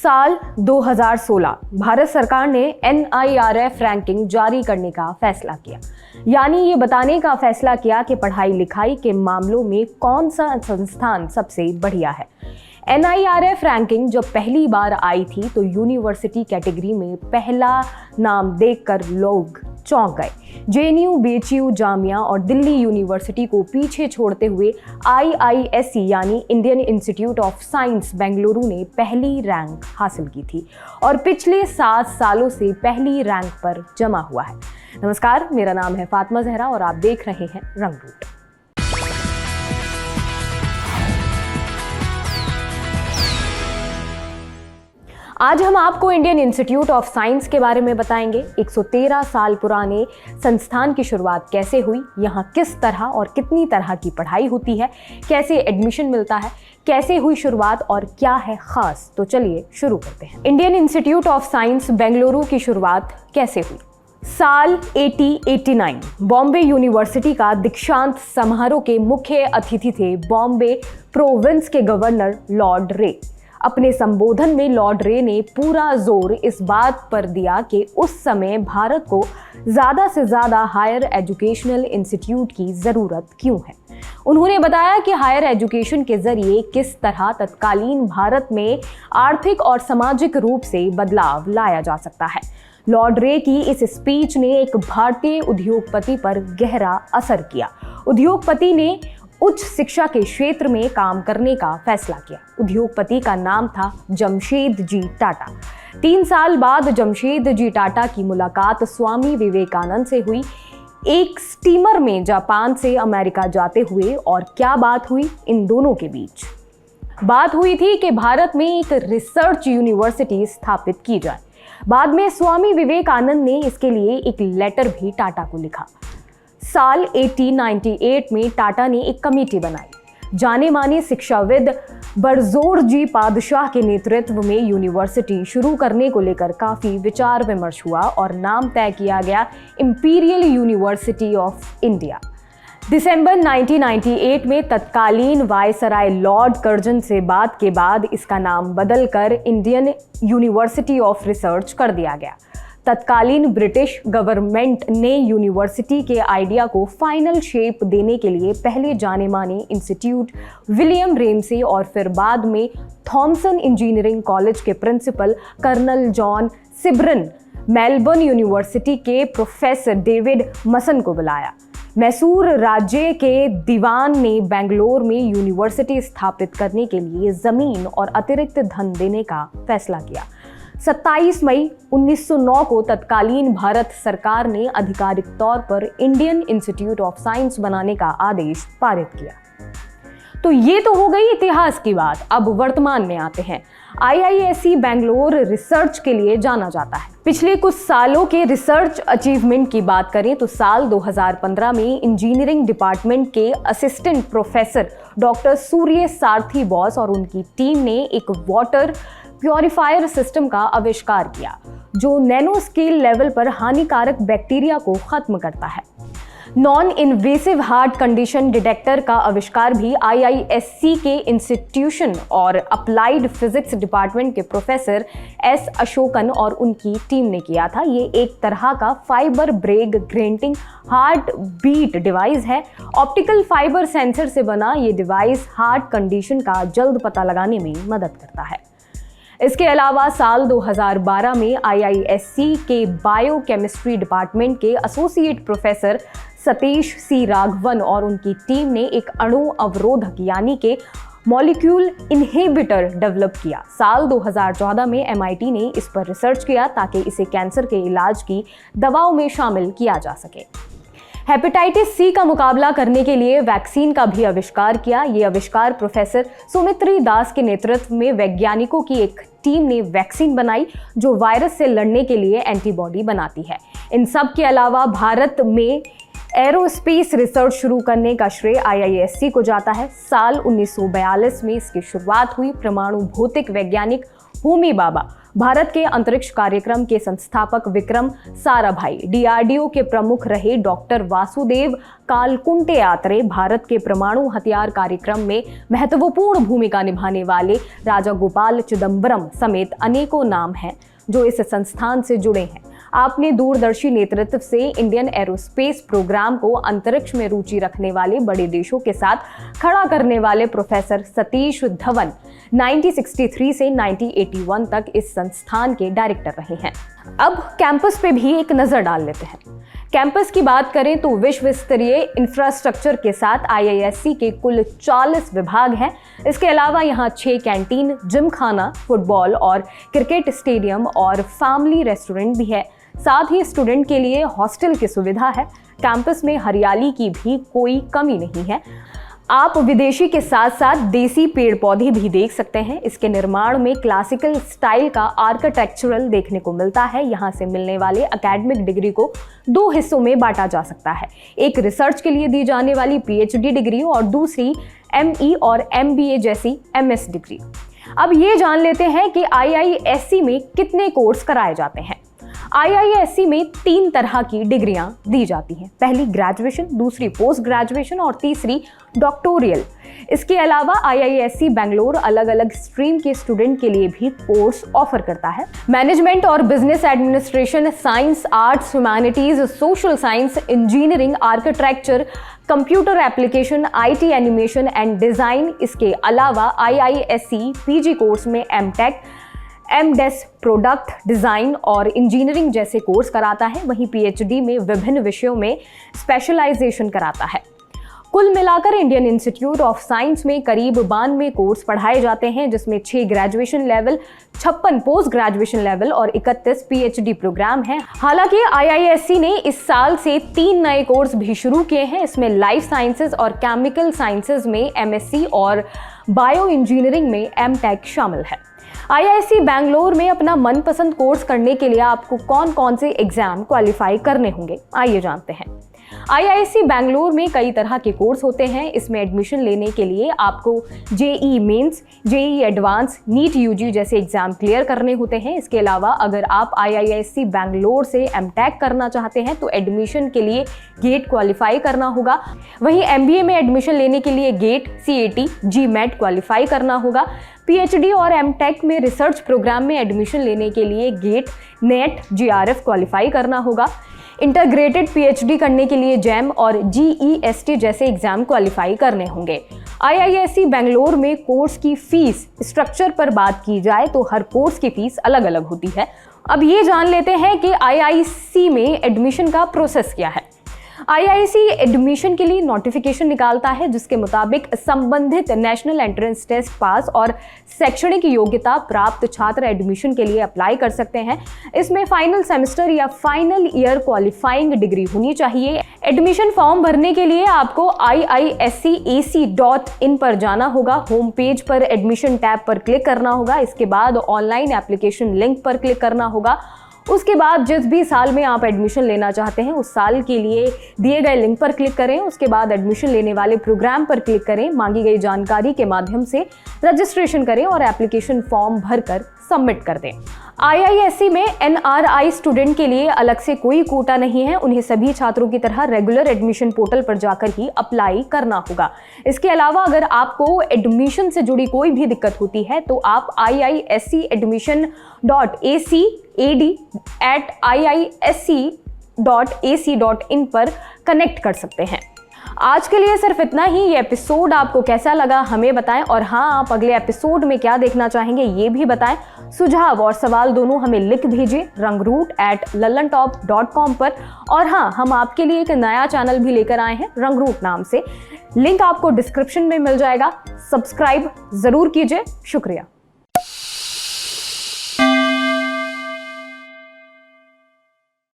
साल 2016 भारत सरकार ने NIRF रैंकिंग जारी करने का फैसला किया। यानी ये बताने का फैसला किया कि पढ़ाई लिखाई के मामलों में कौन सा संस्थान सबसे बढ़िया है। NIRF रैंकिंग जब पहली बार आई थी तो यूनिवर्सिटी कैटेगरी में पहला नाम देखकर लोग चौंक गए। JNU, BHU, जामिया और दिल्ली यूनिवर्सिटी को पीछे छोड़ते हुए IISc यानी Indian institute of science Bengaluru ने पहली रैंक हासिल की थी और पिछले 7 सालों से पहली रैंक पर जमा हुआ है। नमस्कार, मेरा नाम है फातिमा जहरा और आप देख रहे हैं रंगरूट। आज हम आपको इंडियन इंस्टीट्यूट ऑफ साइंस के बारे में बताएंगे। 113 साल पुराने संस्थान की शुरुआत कैसे हुई, यहाँ किस तरह और कितनी तरह की पढ़ाई होती है, कैसे एडमिशन मिलता है, कैसे हुई शुरुआत और क्या है खास। तो चलिए शुरू करते हैं। Indian institute of science Bengaluru की शुरुआत कैसे हुई। साल 1889 बॉम्बे यूनिवर्सिटी का दीक्षांत समारोह के मुख्य अतिथि थे बॉम्बे प्रोविंस के गवर्नर लॉर्ड रे। अपने संबोधन में लॉर्ड रे ने पूरा जोर इस बात पर दिया कि उस समय भारत को ज़्यादा से ज़्यादा हायर एजुकेशनल इंस्टीट्यूट की ज़रूरत क्यों है। उन्होंने बताया कि हायर एजुकेशन के जरिए किस तरह तत्कालीन भारत में आर्थिक और सामाजिक रूप से बदलाव लाया जा सकता है। लॉर्ड रे की इस स्पीच ने एक भारतीय उद्योगपति पर गहरा असर किया। उद्योगपति ने उच्च शिक्षा के क्षेत्र में काम करने का फैसला किया। उद्योगपति का नाम था जमशेद जी टाटा। 3 साल बाद जमशेद जी टाटा की मुलाकात स्वामी विवेकानंद से हुई। एक स्टीमर में जापान से अमेरिका जाते हुए और क्या बात हुई इन दोनों के बीच। बात हुई थी कि भारत में एक रिसर्च यूनिवर्सिटी स्थापित की जाए। बाद में स्वामी विवेकानंद ने इसके लिए एक लेटर भी टाटा को लिखा। साल 1898 में टाटा ने एक कमेटी बनाई। जाने माने शिक्षाविद बरजोर जी पादशाह के नेतृत्व में यूनिवर्सिटी शुरू करने को लेकर काफी विचार विमर्श हुआ और नाम तय किया गया इंपीरियल यूनिवर्सिटी ऑफ इंडिया। दिसंबर 1998 में तत्कालीन वायसराय लॉर्ड कर्जन से बात के बाद इसका नाम बदलकर इंडियन यूनिवर्सिटी ऑफ रिसर्च कर दिया गया। तत्कालीन ब्रिटिश गवर्नमेंट ने यूनिवर्सिटी के आइडिया को फाइनल शेप देने के लिए पहले जाने माने इंस्टीट्यूट विलियम रेमसे और फिर बाद में थॉमसन इंजीनियरिंग कॉलेज के principal colonel John Sibran, Melbourne university के प्रोफेसर डेविड मसन को बुलाया। मैसूर राज्य के दीवान ने बेंगलोर में यूनिवर्सिटी स्थापित करने के लिए जमीन और अतिरिक्त धन देने का फैसला किया। 27 मई 1909 को तत्कालीन भारत सरकार ने आधिकारिक तौर पर इंडियन इंस्टीट्यूट ऑफ साइंस बनाने का आदेश पारित किया। तो ये तो हो गई इतिहास की बात। अब वर्तमान में आते हैं। IISc बेंगलोर रिसर्च के लिए जाना जाता है। पिछले कुछ सालों के रिसर्च अचीवमेंट की बात करें तो साल 2015 में इंजीनियरिंग डिपार्टमेंट के असिस्टेंट प्रोफेसर डॉक्टर सूर्य सारथी बॉस और उनकी टीम ने एक वाटर प्योरीफायर सिस्टम का आविष्कार किया जो नैनो स्केल लेवल पर हानिकारक बैक्टीरिया को खत्म करता है। Non invasive heart condition detector का आविष्कार भी IISc के इंस्टीट्यूशन और अप्लाइड फिजिक्स डिपार्टमेंट के प्रोफेसर S अशोकन और उनकी टीम ने किया था। ये एक तरह का fibre Bragg grating heart beat device है। ऑप्टिकल फाइबर सेंसर से बना ये डिवाइस हार्ट कंडीशन का जल्द पता लगाने में मदद करता है। इसके अलावा साल 2012 में IISc के बायोकेमिस्ट्री डिपार्टमेंट के associate professor Satish C Raghavan और उनकी टीम ने एक अणु अवरोधक यानी कि मॉलिक्यूल इनहिबिटर डेवलप किया। साल 2014 में MIT ने इस पर रिसर्च किया ताकि इसे कैंसर के इलाज की दवाओं में शामिल किया जा सके। हेपेटाइटिस C का मुकाबला करने के लिए वैक्सीन का भी आविष्कार किया। ये आविष्कार प्रोफेसर सुमित्री दास के नेतृत्व में वैज्ञानिकों की एक टीम ने वैक्सीन बनाई जो वायरस से लड़ने के लिए एंटीबॉडी बनाती है। इन सब के अलावा भारत में एरोस्पेस रिसर्च शुरू करने का श्रेय IISc को जाता है। साल 1942 में इसकी शुरुआत हुई। परमाणु भौतिक वैज्ञानिक होमी बाबा भारत के अंतरिक्ष कार्यक्रम के संस्थापक विक्रम साराभाई, डीआरडीओ के प्रमुख रहे डॉक्टर वासुदेव कालकुंटे यात्रे, भारत के परमाणु हथियार कार्यक्रम में महत्वपूर्ण भूमिका निभाने वाले राजा गोपाल चिदम्बरम समेत अनेकों नाम हैं जो इस संस्थान से जुड़े हैं। आपने दूरदर्शी नेतृत्व से इंडियन एरोस्पेस प्रोग्राम को अंतरिक्ष में रुचि रखने वाले बड़े देशों के साथ खड़ा करने वाले प्रोफेसर सतीश धवन 1963 से 1981 तक इस संस्थान के डायरेक्टर रहे हैं। अब कैंपस पे भी एक नजर डाल लेते हैं। कैंपस की बात करें तो विश्व स्तरीय इंफ्रास्ट्रक्चर के साथ IISc के कुल 40 विभाग हैं। इसके अलावा यहाँ 6 कैंटीन, जिम खाना, फुटबॉल और क्रिकेट स्टेडियम और फैमिली रेस्टोरेंट भी है। साथ ही स्टूडेंट के लिए हॉस्टल की सुविधा है। कैंपस में हरियाली की भी कोई कमी नहीं है। आप विदेशी के साथ साथ देसी पेड़ पौधे भी देख सकते हैं। इसके निर्माण में क्लासिकल स्टाइल का आर्किटेक्चरल देखने को मिलता है। यहाँ से मिलने वाले एकेडमिक डिग्री को 2 हिस्सों में बांटा जा सकता है, एक रिसर्च के लिए दी जाने वाली PhD डिग्री और दूसरी ME और MBA जैसी MS डिग्री। अब ये जान लेते हैं कि IISc में कितने कोर्स कराए जाते हैं। IISc में 3 तरह की डिग्रियां दी जाती हैं। पहली ग्रेजुएशन, दूसरी पोस्ट ग्रेजुएशन और तीसरी डॉक्टोरियल। इसके अलावा IISc बेंगलोर अलग अलग स्ट्रीम के स्टूडेंट के लिए भी कोर्स ऑफर करता है। मैनेजमेंट और business administration, science, arts, humanities, social science, engineering, architecture, computer application, IT animation and design. इसके अलावा IISc PG कोर्स में MTech, MDes, प्रोडक्ट डिज़ाइन और इंजीनियरिंग जैसे कोर्स कराता है। वहीं PhD में विभिन्न विषयों में स्पेशलाइजेशन कराता है। कुल मिलाकर इंडियन इंस्टीट्यूट ऑफ साइंस में करीब 92 कोर्स पढ़ाए जाते हैं, जिसमें 6 graduation level, 56 post graduation level और 31 PhD प्रोग्राम हैं। हालांकि IISc ने इस साल से 3 नए कोर्स भी शुरू किए हैं। इसमें लाइफ साइंसेज और केमिकल साइंसेज में MSc और बायो इंजीनियरिंग में MTech शामिल है। IISc बेंगलोर में अपना मनपसंद कोर्स करने के लिए आपको कौन कौन से एग्जाम क्वालिफाई करने होंगे, आइए जानते हैं। IISc बेंगलोर में कई तरह के कोर्स होते हैं। इसमें एडमिशन लेने के लिए आपको JEE mains, JEE advance, NEET UG जैसे एग्जाम क्लियर करने होते हैं। इसके अलावा अगर आप IISc बेंगलोर से MTech करना चाहते हैं तो एडमिशन के लिए गेट क्वालिफाई करना होगा। वहीं MBA में एडमिशन लेने के लिए गेट, CAT, GMAT क्वालिफाई करना होगा। PhD और MTech में रिसर्च प्रोग्राम में एडमिशन लेने के लिए गेट, नेट, GRF क्वालिफाई करना होगा। इंटीग्रेटेड PhD करने के लिए JAM और GEST जैसे एग्जाम क्वालिफाई करने होंगे। IISc बेंगलोर में कोर्स की फीस स्ट्रक्चर पर बात की जाए तो हर कोर्स की फीस अलग अलग होती है। अब ये जान लेते हैं कि IISc में एडमिशन का प्रोसेस क्या है। IISc एडमिशन के लिए नोटिफिकेशन निकालता है, जिसके मुताबिक संबंधित नेशनल एंट्रेंस टेस्ट पास और शैक्षणिक योग्यता प्राप्त छात्र एडमिशन के लिए अप्लाई कर सकते हैं। इसमें फाइनल सेमेस्टर या फाइनल ईयर क्वालिफाइंग डिग्री होनी चाहिए। एडमिशन फॉर्म भरने के लिए आपको iiscac.in पर जाना होगा। होम पेज पर एडमिशन टैब पर क्लिक करना होगा। इसके बाद ऑनलाइन एप्लीकेशन लिंक पर क्लिक करना होगा। उसके बाद जिस भी साल में आप एडमिशन लेना चाहते हैं उस साल के लिए दिए गए लिंक पर क्लिक करें। उसके बाद एडमिशन लेने वाले प्रोग्राम पर क्लिक करें। मांगी गई जानकारी के माध्यम से रजिस्ट्रेशन करें और एप्लीकेशन फॉर्म भरकर सबमिट कर दें। IISc में NRI स्टूडेंट के लिए अलग से कोई कोटा नहीं है। उन्हें सभी छात्रों की तरह रेगुलर एडमिशन पोर्टल पर जाकर ही अप्लाई करना होगा। इसके अलावा अगर आपको एडमिशन से जुड़ी कोई भी दिक्कत होती है तो आप iiscadmission.ac@iisc.ac.in पर कनेक्ट कर सकते हैं। आज के लिए सिर्फ इतना ही। ये एपिसोड आपको कैसा लगा हमें बताएं, और हाँ, आप अगले एपिसोड में क्या देखना चाहेंगे ये भी बताएं। सुझाव और सवाल दोनों हमें लिख भेजिए rangroot@lallantop.com पर। और हाँ, हम आपके लिए एक नया चैनल भी लेकर आए हैं रंगरूट नाम से। लिंक आपको डिस्क्रिप्शन में मिल जाएगा। सब्सक्राइब जरूर कीजिए। शुक्रिया।